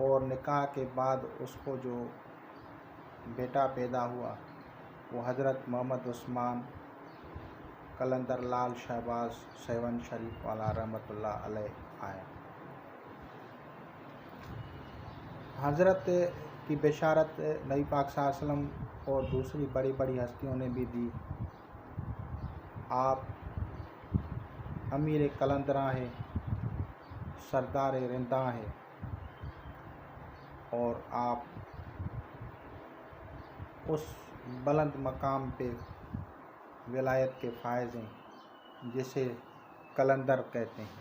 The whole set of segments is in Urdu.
اور نکاح کے بعد اس کو جو بیٹا پیدا ہوا وہ حضرت محمد عثمان قلندر لال شہباز سیون شریف والا رحمۃ اللہ علیہ آیا۔ حضرت کی بشارت نبی پاک صلی اللہ علیہ وسلم اور دوسری بڑی بڑی ہستیوں نے بھی دی۔ آپ امیر قلندراں ہیں، سردار رنداں ہیں، اور آپ اس بلند مقام پہ ولایت کے فائز ہیں جسے قلندر کہتے ہیں۔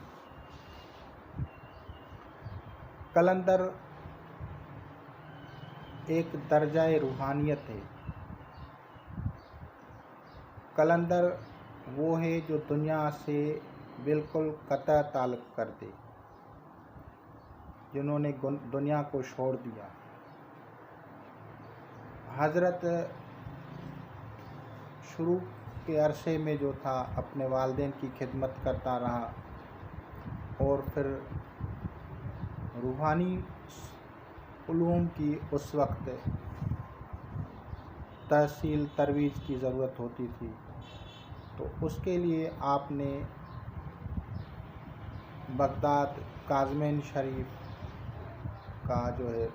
قلندر ایک درجہ روحانیت ہے۔ قلندر وہ ہے جو دنیا سے بالکل قطع تعلق کر دے، جنہوں نے دنیا کو چھوڑ دیا۔ حضرت شروع کے عرصے میں جو تھا اپنے والدین کی خدمت کرتا رہا، اور پھر روحانی علوم کی اس وقت تحصیل ترویج کی ضرورت ہوتی تھی، تو اس کے لیے آپ نے بغداد کاظمین شریف کا جو ہے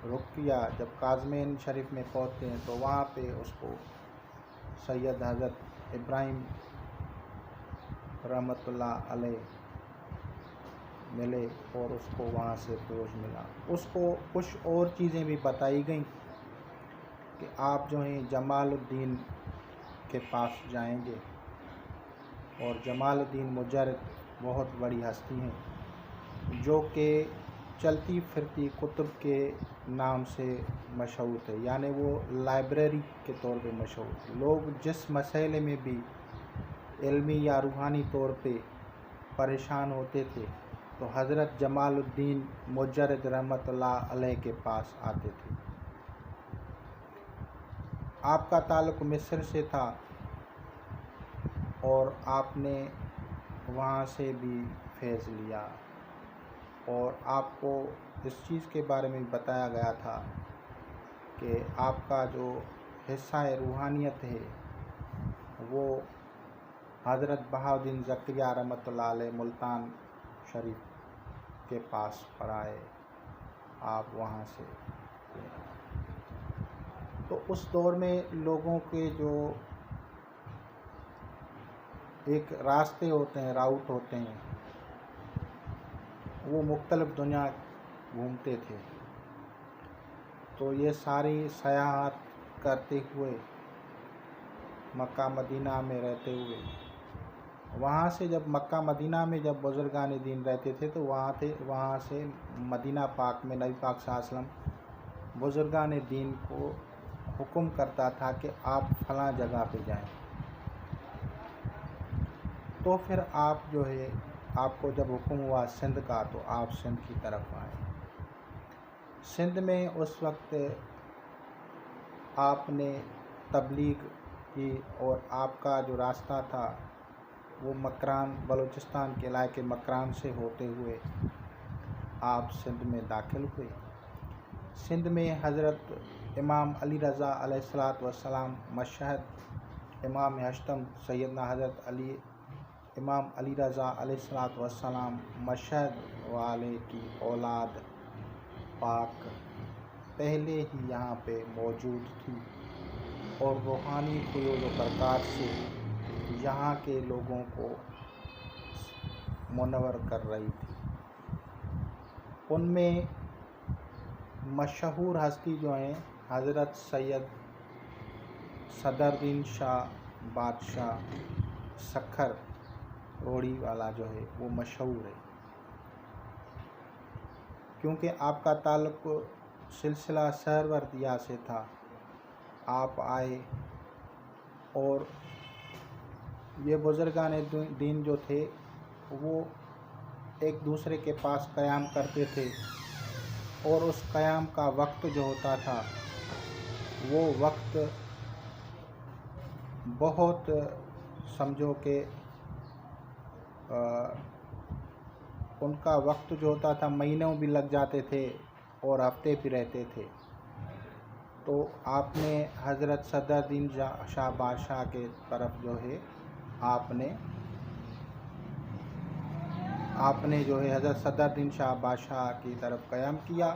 رخ کیا۔ جب کاظمین شریف میں پہنچتے ہیں تو وہاں پہ اس کو سید حضرت ابراہیم رحمۃ اللہ علیہ ملے، اور اس کو وہاں سے فیض ملا۔ اس کو کچھ اور چیزیں بھی بتائی گئیں کہ آپ جو ہیں جمال الدین کے پاس جائیں گے، اور جمال الدین مجرد بہت بڑی ہستی ہیں جو کہ چلتی پھرتی کتب کے نام سے مشہور تھے، یعنی وہ لائبریری کے طور پہ مشہور تھے۔ لوگ جس مسئلے میں بھی علمی یا روحانی طور پہ پریشان ہوتے تھے تو حضرت جمال الدین مجرد رحمۃ اللہ علیہ کے پاس آتے تھے۔ آپ کا تعلق مصر سے تھا، اور آپ نے وہاں سے بھی فیض لیا، اور آپ کو اس چیز کے بارے میں بتایا گیا تھا کہ آپ کا جو حصہ روحانیت ہے وہ حضرت بہاؤالدین زکریا رحمۃ اللہ علیہ ملتان شریف کے پاس پڑھا ہے، آپ وہاں سے۔ تو اس دور میں لوگوں کے جو ایک راستے ہوتے ہیں، راؤٹ ہوتے ہیں، وہ مختلف دنیا گھومتے تھے۔ تو یہ ساری سیاحت کرتے ہوئے، مکہ مدینہ میں رہتے ہوئے، وہاں سے جب مکہ مدینہ میں جب بزرگان دین رہتے تھے تو وہاں سے مدینہ پاک میں نبی پاک صلی اللہ علیہ وسلم بزرگان دین کو حکم کرتا تھا کہ آپ فلاں جگہ پہ جائیں۔ تو پھر آپ جو ہے، آپ کو جب حکم ہوا سندھ کا تو آپ سندھ کی طرف آئے۔ سندھ میں اس وقت آپ نے تبلیغ کی، اور آپ کا جو راستہ تھا وہ مکران، بلوچستان کے علاقے مکران سے ہوتے ہوئے آپ سندھ میں داخل ہوئے۔ سندھ میں حضرت امام علی رضا علیہ السلام مشہد امام ہشتم سیدنا حضرت امام علی رضا علیہ السلام مشہد والے کی اولاد پاک پہلے ہی یہاں پہ موجود تھی، اور روحانی فیوز و برکات سے یہاں کے لوگوں کو منور کر رہی تھی۔ ان میں مشہور ہستی جو ہیں حضرت سید صدرالدین شاہ بادشاہ سکھر روڑی والا جو ہے وہ مشہور ہے، کیونکہ آپ کا تعلق سلسلہ سہروردیہ سے تھا۔ آپ آئے، اور یہ بزرگان دین جو تھے وہ ایک دوسرے کے پاس قیام کرتے تھے، اور اس قیام کا وقت جو ہوتا تھا وہ وقت بہت سمجھو کہ ان کا وقت جو ہوتا تھا مہینوں بھی لگ جاتے تھے، اور ہفتے بھی رہتے تھے، تو آپ نے حضرت صدرالدین شاہ بادشاہ کے طرف جو ہے آپ نے جو ہے حضرت صدرالدین شاہ بادشاہ کی طرف قیام کیا،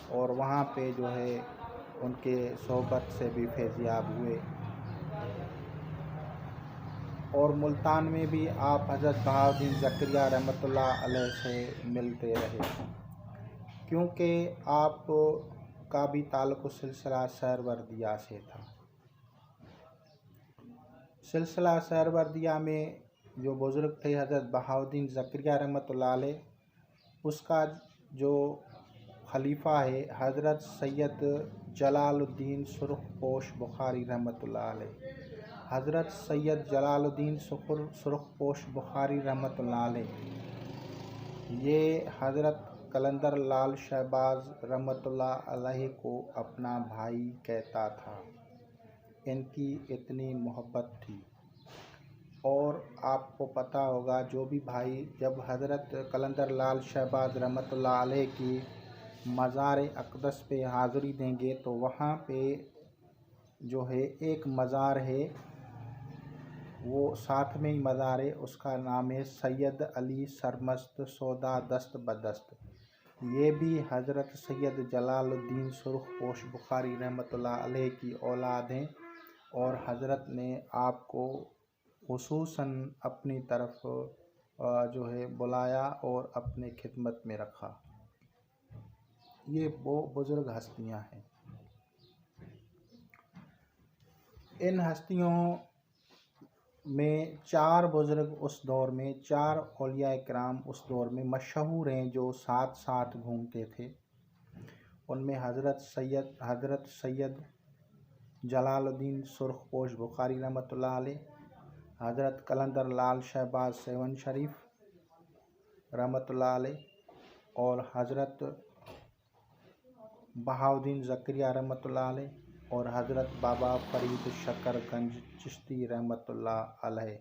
اور وہاں پہ جو ہے ان کے صحبت سے بھی فیضیاب ہوئے، اور ملتان میں بھی آپ حضرت بہاؤالدین زکریہ رحمۃ اللہ علیہ سے ملتے رہے، کیونکہ آپ کا بھی تعلق سلسلہ سہروردیہ سے تھا۔ سلسلہ سہروردیہ میں جو بزرگ تھے حضرت بہاؤالدین زکریہ رحمۃ اللہ علیہ، اس کا جو خلیفہ ہے حضرت سید جلال الدین سرخ پوش بخاری رحمۃ اللہ علیہ۔ حضرت سید جلال الدین سرخ پوش بخاری رحمۃ اللہ علیہ یہ حضرت قلندر لال شہباز رحمۃ اللہ علیہ کو اپنا بھائی کہتا تھا، ان کی اتنی محبت تھی۔ اور آپ کو پتہ ہوگا جو بھی بھائی جب حضرت قلندر لال شہباز رحمۃ اللہ علیہ کی مزار اقدس پہ حاضری دیں گے تو وہاں پہ جو ہے ایک مزار ہے، وہ ساتھ میں ہی مزار ہے، اس کا نام ہے سید علی سرمست سودا دست بدست۔ یہ بھی حضرت سید جلال الدین سرخ پوش بخاری رحمۃ اللہ علیہ کی اولاد ہیں، اور حضرت نے آپ کو خصوصاً اپنی طرف جو ہے بلایا اور اپنے خدمت میں رکھا۔ یہ وہ بزرگ ہستیاں ہیں۔ ان ہستیوں میں 4 بزرگ اس دور میں، 4 اولیاء کرام اس دور میں مشہور ہیں جو ساتھ ساتھ گھومتے تھے۔ ان میں حضرت سید جلال الدین سرخ پوش بخاری رحمۃ اللہ علیہ، حضرت قلندر لال شہباز سیون شریف رحمۃ اللہ علیہ، اور حضرت بہاؤالدین زکریہ رحمۃ اللہ علیہ، اور حضرت بابا فرید شکر گنج چشتی رحمۃ اللہ علیہ۔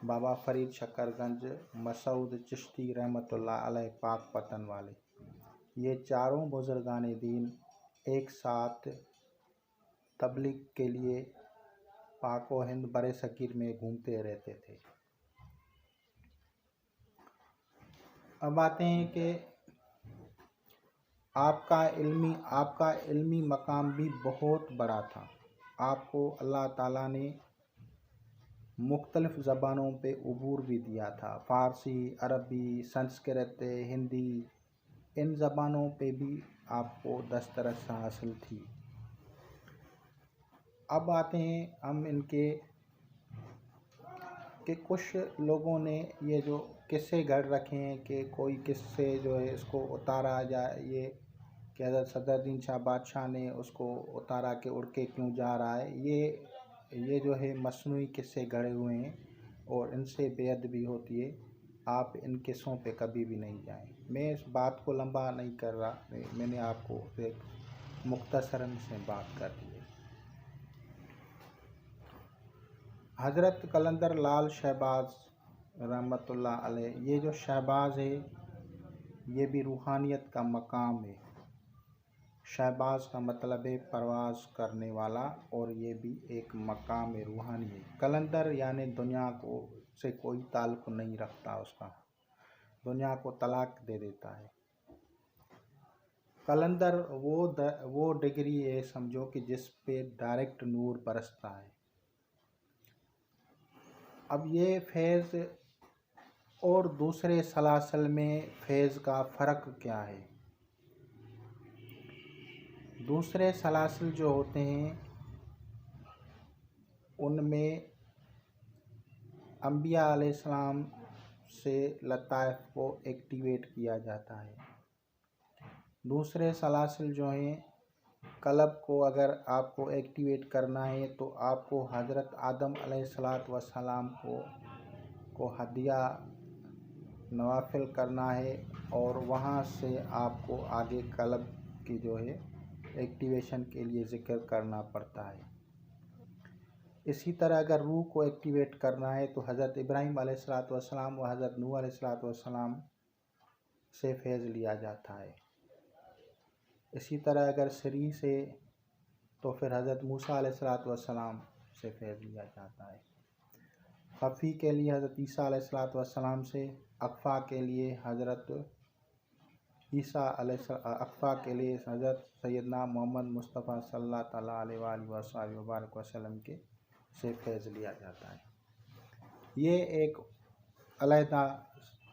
بابا فرید شکر گنج مسعود چشتی رحمۃ اللہ علیہ پاک پتن والے، یہ چاروں بزرگان دین ایک ساتھ تبلیغ کے لیے پاک و ہند بر صغیر میں گھومتے رہتے تھے۔ اب آتے ہیں کہ آپ کا علمی مقام بھی بہت بڑا تھا۔ آپ کو اللہ تعالیٰ نے مختلف زبانوں پہ عبور بھی دیا تھا، فارسی، عربی، سنسکرت، ہندی، ان زبانوں پہ بھی آپ کو دسترس حاصل تھی۔ اب آتے ہیں ہم ان کے کہ کچھ لوگوں نے یہ جو قصے گھڑ رکھے ہیں کہ کوئی قصے جو ہے اس کو اتارا جائے، یہ کہ حضرت صدرالدین شاہ بادشاہ نے اس کو اتارا کہ اڑ کے کیوں جا رہا ہے، یہ جو ہے مصنوعی قصے گھڑے ہوئے ہیں، اور ان سے بے ادبی ہوتی ہے۔ آپ ان قصوں پہ کبھی بھی نہیں جائیں۔ میں اس بات کو لمبا نہیں کر رہا، میں نے آپ کو ایک مختصراً سے بات کر دی ہے۔ حضرت قلندر لال شہباز رحمۃ اللہ علیہ، یہ جو شہباز ہے یہ بھی روحانیت کا مقام ہے۔ شہباز کا مطلب ہے پرواز کرنے والا، اور یہ بھی ایک مقام روحانی ہے۔ قلندر یعنی دنیا سے کوئی تعلق نہیں رکھتا، اس کا دنیا کو طلاق دے دیتا ہے۔ قلندر وہ ڈگری ہے سمجھو کہ جس پہ ڈائریکٹ نور برستا ہے۔ اب یہ فیض اور دوسرے سلاسل میں فیض کا فرق کیا ہے؟ دوسرے سلاسل جو ہوتے ہیں ان میں انبیاء علیہ السلام سے لطائف کو ایکٹیویٹ کیا جاتا ہے۔ دوسرے سلاسل جو ہیں قلب کو اگر آپ کو ایکٹیویٹ کرنا ہے تو آپ کو حضرت آدم علیہ السلام کو ہدیہ نوافل کرنا ہے، اور وہاں سے آپ کو آگے قلب کی جو ہے ایکٹیویشن کے لیے ذکر کرنا پڑتا ہے۔ اسی طرح اگر روح کو ایکٹیویٹ کرنا ہے تو حضرت ابراہیم علیہ السلام و حضرت نوح علیہ السلام سے فیض لیا جاتا ہے۔ اسی طرح اگر سری سے تو پھر حضرت موسیٰ علیہ الصلوۃ والسلام سے فیض لیا جاتا ہے، خفی کے لیے حضرت عیسیٰ علیہ الصلوۃ والسلام سے، اقفا کے لیے حضرت اقفا کے لیے حضرت سیدنا محمد مصطفیٰ صلی اللہ تعالیٰ علیہ وآلہ وصحبہ وبارک وسلم کے سے فیض لیا جاتا ہے۔ یہ ایک علیحدہ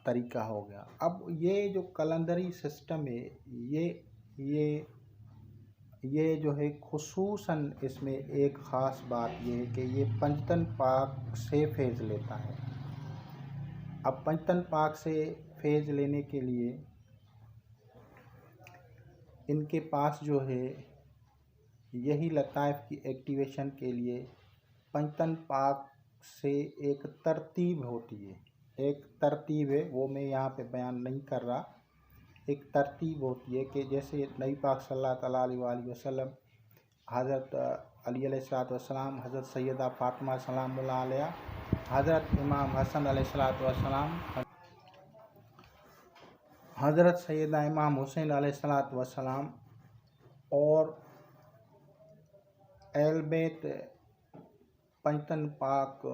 طریقہ ہو گیا۔ اب یہ جو قلندری سسٹم ہے یہ جو ہے خصوصاً اس میں ایک خاص بات یہ ہے کہ یہ پنجتن پاک سے فیض لیتا ہے۔ اب پنجتن پاک سے فیض لینے کے لیے ان کے پاس جو ہے یہی لطائف کی ایکٹیویشن کے لیے پنجتن پاک سے ایک ترتیب ہوتی ہے، ایک ترتیب ہے، وہ میں یہاں پہ بیان نہیں کر رہا۔ ایک ترتیب ہوتی ہے کہ جیسے نبی پاک صلی اللہ تعالیٰ علیہ وآلہ وسلم، حضرت علی علیہ الصلوۃ والسلام، حضرت سیدہ فاطمہ سلام اللہ علیہ، حضرت امام حسن علیہ الصلوۃ والسلام، حضرت سیدہ امام حسین علیہ الصلوۃ والسلام، اور اہل بیت پنجتن پاک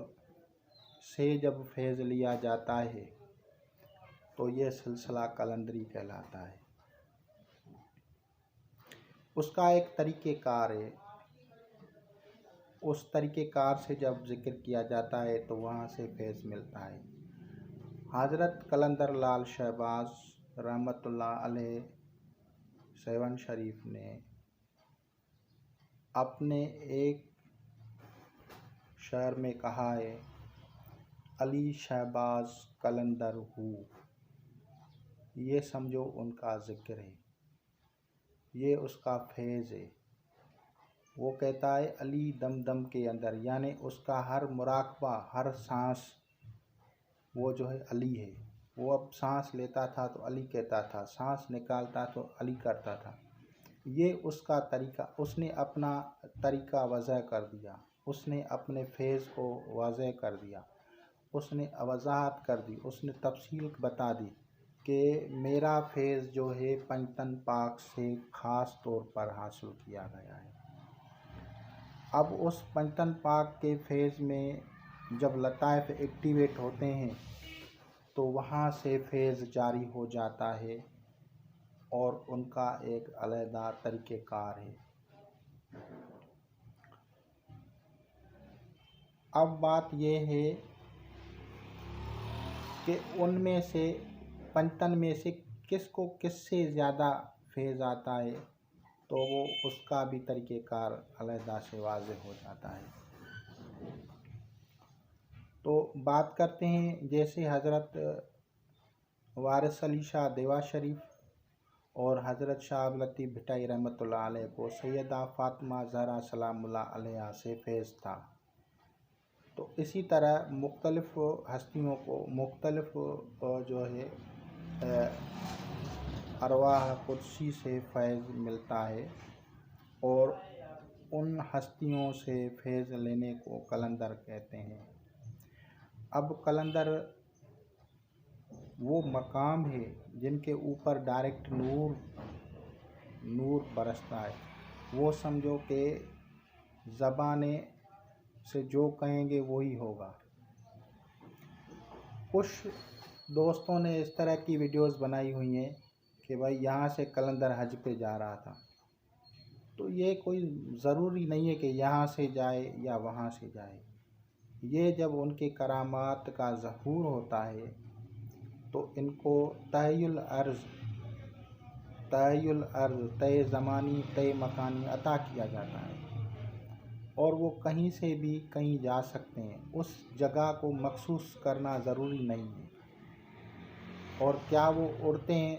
سے جب فیض لیا جاتا ہے تو یہ سلسلہ قلندری کہلاتا ہے۔ اس کا ایک طریقہ کار ہے، اس طریقہ کار سے جب ذکر کیا جاتا ہے تو وہاں سے فیض ملتا ہے۔ حضرت قلندر لال شہباز رحمۃ اللہ علیہ سیون شریف نے اپنے ایک شعر میں کہا ہے، علی شہباز قلندر ہو، یہ سمجھو ان کا ذکر ہے، یہ اس کا فیض ہے۔ وہ کہتا ہے علی دم دم کے اندر، یعنی اس کا ہر مراقبہ، ہر سانس وہ جو ہے علی ہے۔ وہ اب سانس لیتا تھا تو علی کہتا تھا، سانس نکالتا تو علی کرتا تھا۔ یہ اس کا طریقہ، اس نے اپنا طریقہ واضح کر دیا، اس نے اپنے فیض کو واضح کر دیا، اس نے وضاحت کر دی، اس نے تفصیل بتا دی کہ میرا فیض جو ہے پنجتن پاک سے خاص طور پر حاصل کیا گیا ہے۔ اب اس پنجتن پاک کے فیض میں جب لطائف ایکٹیویٹ ہوتے ہیں تو وہاں سے فیض جاری ہو جاتا ہے، اور ان کا ایک علیحدہ طریقہ کار ہے۔ اب بات یہ ہے کہ ان میں سے پنجتن میں سے کس کو کس سے زیادہ فیض آتا ہے تو وہ اس کا بھی طریقہ کار علیحدہ سے واضح ہو جاتا ہے۔ تو بات کرتے ہیں جیسے حضرت وارث علی شاہ دیوا شریف اور حضرت شاہ عبد اللطیف بھٹائی رحمۃ اللہ علیہ کو سیدہ فاطمہ زہرا سلام اللہ علیہ سے فیض تھا، تو اسی طرح مختلف ہستیوں کو مختلف جو ہے ارواح قدسی سے فیض ملتا ہے، اور ان ہستیوں سے فیض لینے کو قلندر کہتے ہیں۔ اب قلندر وہ مقام ہے جن کے اوپر ڈائریکٹ نور برستا ہے۔ وہ سمجھو کہ زبانیں سے جو کہیں گے وہی ہوگا۔ کچھ دوستوں نے اس طرح کی ویڈیوز بنائی ہوئی ہیں کہ بھائی یہاں سے قلندر حج پہ جا رہا تھا، تو یہ کوئی ضروری نہیں ہے کہ یہاں سے جائے یا وہاں سے جائے۔ یہ جب ان کے کرامات کا ظہور ہوتا ہے تو ان کو تہی الارض، طے زمانی، طے مکانی عطا کیا جاتا ہے، اور وہ کہیں سے بھی کہیں جا سکتے ہیں۔ اس جگہ کو مخصوص کرنا ضروری نہیں ہے۔ اور کیا وہ اڑتے ہیں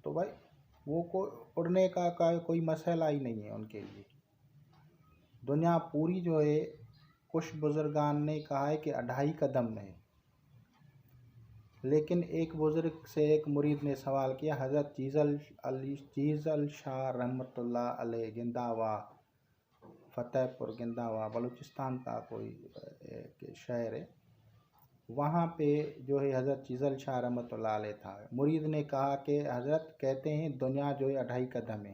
تو بھائی وہ اڑنے کا کوئی مسئلہ ہی نہیں ہے ان کے لیے۔ دنیا پوری جو ہے، کچھ بزرگان نے کہا ہے کہ 2.5 قدم ہے، لیکن ایک بزرگ سے ایک مرید نے سوال کیا، حضرت چیزل شاہ رحمۃ اللہ علیہ گنداوا، فتح پور گنداوا بلوچستان کا کوئی شہر ہے، وہاں پہ جو ہے حضرت چیزل شاہ رحمۃ اللہ علیہ تھا۔ مرید نے کہا کہ حضرت کہتے ہیں دنیا جو ہے 2.5 قدم ہے،